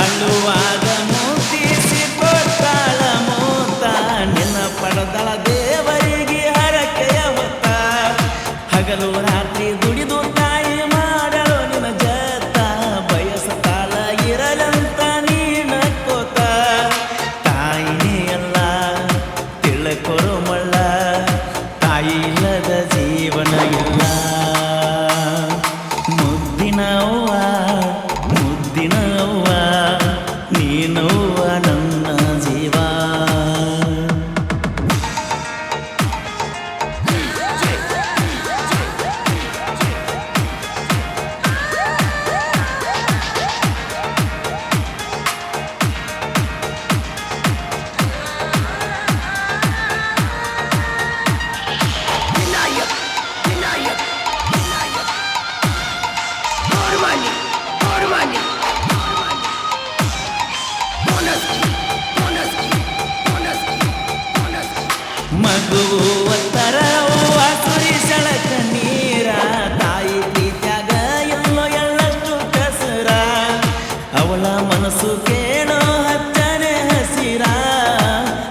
ಅಳುವಾಗ ಮೂತಿಸಿ ಕೊಟ್ಟಾಳ ಮೂತ ನಿನ್ನ ಪಡದಳ ದೇವರಿಗೆ ಹರಕೆಯ ಹೊತ್ತ ಹಗಲು ರಾತ್ರಿ ದುಡಿದು ತಾಯಿ ಮಾಡಲು ನಿನ್ನ ಜತ್ತ ಬಯಸತಾಳ ಇರಲಂತ ನೀನ ಕೋತ ತಾಯಿನೇ ಎಲ್ಲ ತಿಳಕೊರು ಮಳ್ಳ ತಾಯಿ ಇಲ್ಲದ ಜೀವನ ಇಲ್ಲ ಮುದ್ದಿನವ್ವ ಮುದ್ದಿನವ್ವ ನೀನವ್ವ ನನ್ನ ಜೀವ ಮಗುವ ತರವ್ವ ಸುರಿಸಳ ಕಣ್ಣೀರ ತಾಯಿ ಪ್ರೀತ್ಯಾಗ ಎಲ್ಲೋ ಎಳ್ಳಷ್ಟು ಕಸರ ಅವಳ ಮನಸ್ಸು ಕೇಳೋ ಹಚ್ಚನೆ ಹಸಿರ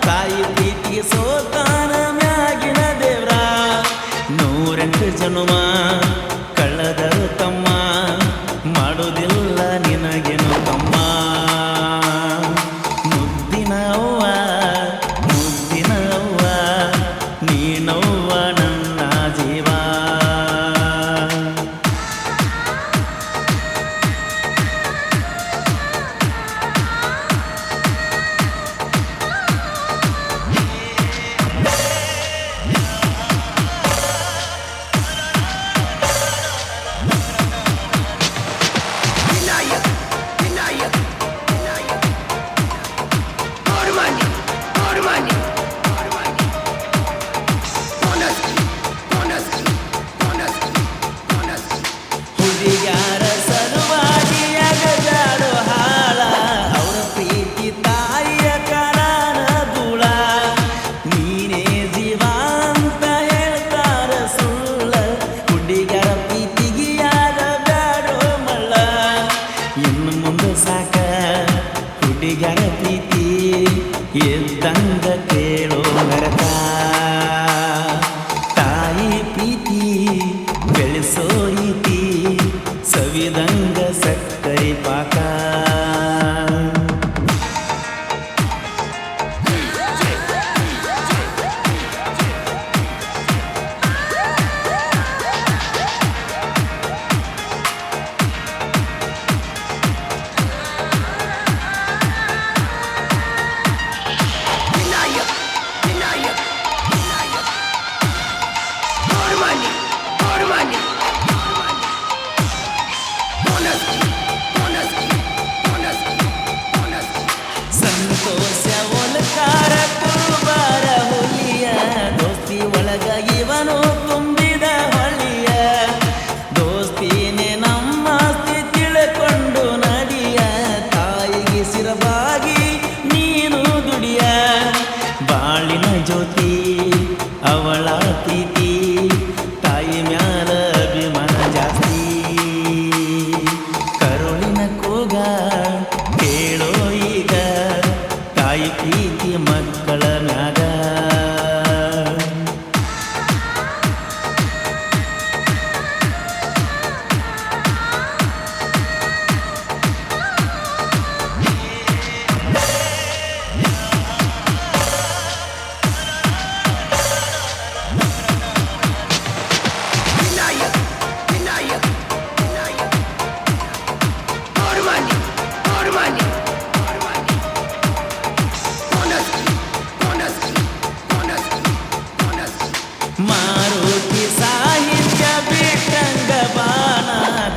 ತಾಯಿ ಪ್ರೀತಿಗೆ ಸೋತಾನ ಮ್ಯಾಗಿನ ದೇವ್ರ 108 ಜನುಮ ಕಳ್ಳದರು ತಮ್ಮ ಮಾಡುವುದಿಲ್ಲ ನಿನಗೇನು ತಮ್ಮ ಮುದ್ದಿನವ್ವ ಮುದ್ದಿನವ್ವ ನೀನವ್ವ ನನ್ನ ಜೀವ ಇನ್ನು ಮುಂದೆ ಸಾಕ ಹುಡುಗರ ಪ್ರೀತಿ ಎದ್ದಂಗ ಕೇಳೋ ನರಕ ತಾಯಿ ಪ್ರೀತಿ ಬೆಳೆಸೋ ರೀತಿ ಸವಿದಂಗ ಸಕ್ಕರೆ ಪಾಕ ಸಂತೋಷ ಒಲಕಾರ ಕುರುಬಾರ ಹುಲಿಯ ದೋಸ್ತಿ ಒಳಗ ಇವನು ತುಂಬಿದ ಹೊಳಿಯ ದೋಸ್ತಿನೇ ನಮ್ಮಾಸ್ತಿ ತಿಳ್ಕೊಂಡು ನಡಿಯ ತಾಯಿಗೆ ಸಿರಬಾಗಿ ನೀನು ದುಡಿಯ ಬಾಳಿನ ಜ್ಯೋತಿ ಅವಳ ಪ್ರೀತಿ ತಾಯಿ ಮ್ಯಾಲ ಅಭಿಮಾನ ಜಾಸ್ತಿ ಕರುಳಿನ ಕೂಗ ಕೇಳೋ ಈಗ ತಾಯಿ ಪ್ರೀತಿ ಮಕ್ಕಳ ಮ್ಯಾಗ ಮಾರುತಿ ಸಾಹಿತ್ಯ ಬಿಟ್ಟಂಗ ಬಾಣ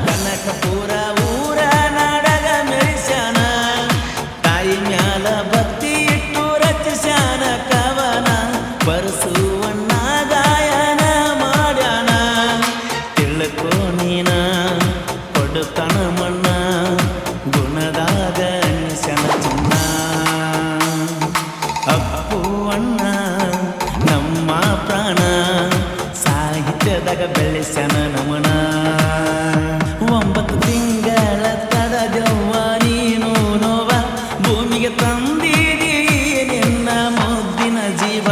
ಕನಕಪುರ ಊರ ನಾಡಗ ಮೆರಿಸ್ಯಾನ ತಾಯಿ ಮ್ಯಾಲ ಭಕ್ತಿ ಇಟ್ಟು ರಚಿಸ್ಯಾನ ಕವನ ಬರಸುವಣ್ಣ ಗಾಯನ ಮಾಡ್ಯಾನ ತಿಳ್ಕೋ ನೀನ ಕೊಡುತನ ಮಣ್ಣ ಗುಣದಾಗ ಅನಿಸ್ಯಾನ ಚಿನ್ನ ಅಪ್ಪು ಅಣ್ಣ ನಮ್ಮ ಪ್ರಾಣ ಸಾಹಿತ್ಯದಾಗ ಬೆಳೆಸ್ಯಾನ ನಮನ 9 ತಿಂಗಳ ತಡದವ್ವ ನೀನು ನೋವ ಭೂಮಿಗೆ ತಂದಿದಿ ನಿನ್ನ ಮುದ್ದಿನ ಜೀವ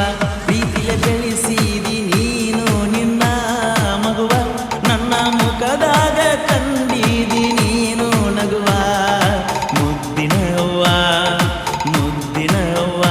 ಪ್ರೀತಿಯ ಬೆಳೆಸಿದಿ ನೀನು ನಿನ್ನ ಮಗುವ ನನ್ನ ಮುಖದಾಗ ಕಂಡಿದಿ ನೀನು ನಗುವ ಮುದ್ದಿನ ಅವ್ವ ನೀನವ್ವ